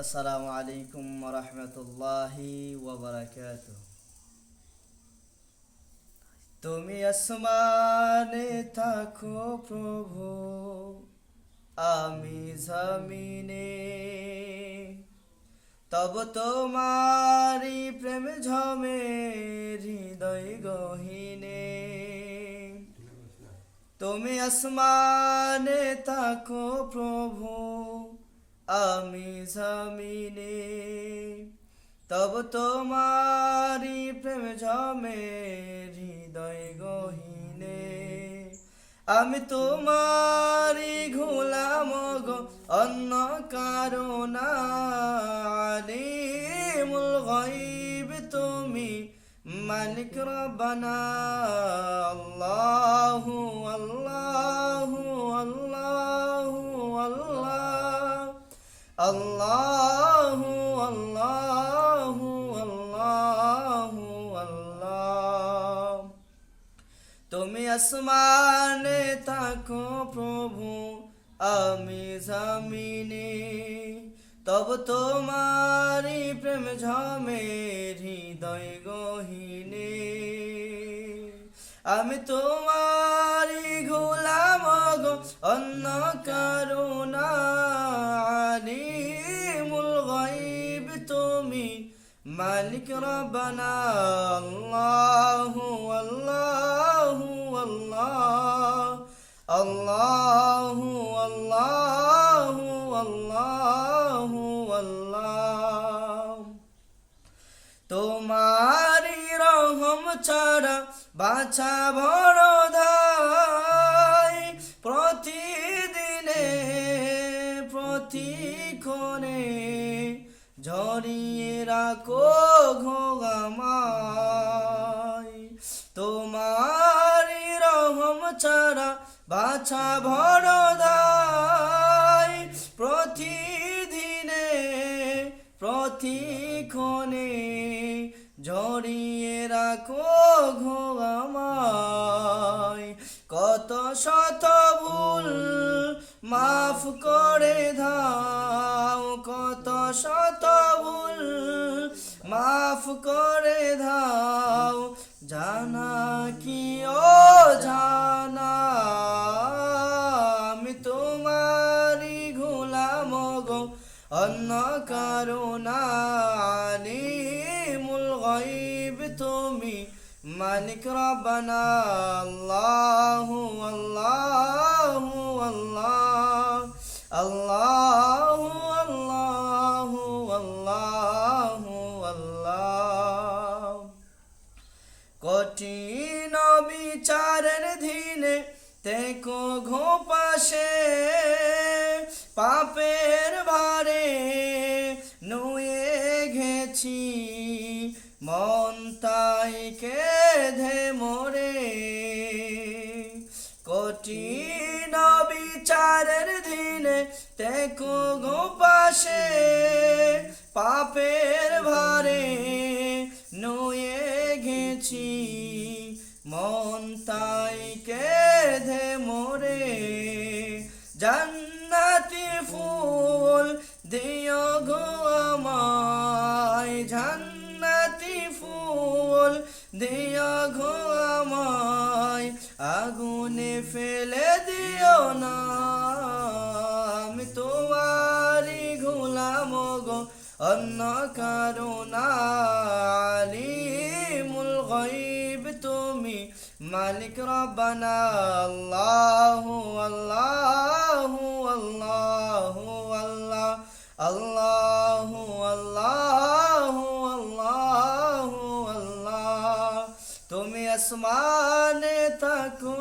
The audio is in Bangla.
আসসালামু আলাইকুম ওয়া রাহমাতুল্লাহি ওয়া বারাকাতুহু। তুমি আসমানে থাকো প্রভু, আমি জমিনে, তব তোমারি প্রেম ঝমে হৃদয় গহীনে। তুমি আসমানে থাকো প্রভু, আমি জমিনে, তব তোমারি প্রেম ঝমে হৃদয় গহীনে। আমি তোমারি গোলাম গো, অন্য কারো না। আলিমুল গায়ব তুমি, মালিক রব্বানা। আল্লাহু আল্লাহু আল্লাহু আল্লাহ, আল্লাহু আল্লাহু আল্লাহু আল্লাহ। তুমি আসমানে থাকো প্রভু, আমি জমিনে, তব তোমারি প্রেম ঝমে হৃদয় গহীনে। আমি তোমারি গোলাম গো, অন্য কারো না। আলিমুল গায়ব তুমি, মালিক রব্বানা। আল্লাহু আল্লাহু আল্লাহ, আল্লাহু আল্লাহু আল্লাহু আল্লাহ। তোমারি রহম ছাড়া বাছা বড় ধাই, প্রতিদিনে প্রতিক্ষণে ঝরিয়ে রাখো ঘোগামাই। তোমারি রহম ছাড়া বাছা বড় ধাই, প্রতিদিনে প্রতিক্ষণে ঝরিয়ে রাখো ঘোগামাই। কত শত ভুল মাফ করে দাও, কত শত ভুল মাফ করে দাও। জানা কি ও জানা, আমি তোমারি গোলাম গো, অন্য কারো না। আলিমুল গায়ব তুমি, মালিক রব্বানা। আল্লাহু আল্লাহু আল্লাহ, আল্লাহু আল্লাহু আল্লাহু আল্লাহ। কঠিন বিচারের দিনে তেকো ঘোপাশে, পাপের ভারে নুয়ে গেছি, মন তাই কেঁদে মোরে। কঠিন বিচারের দিনে তেকো ঘোপাশে, পাপের ভারে নুয়ে গেছি, মন তাই কেঁদে মোরে। জান্নাতি ফুল দিও গো আমায়, জান্নাতি ফুল দিও গো আমায়, আগুনে ফেলে দিও না। আমি তোমারি গোলাম গো, অন্য কারো না। আলিমুল গায়ব তুমি, মালিক রব্বানা। আল্লাহু আল্লাহু আল্লাহু আল্লাহ, আল্লাহু আল্লাহু আল্লাহু আল্লাহ। তুমি আসমানে থাকো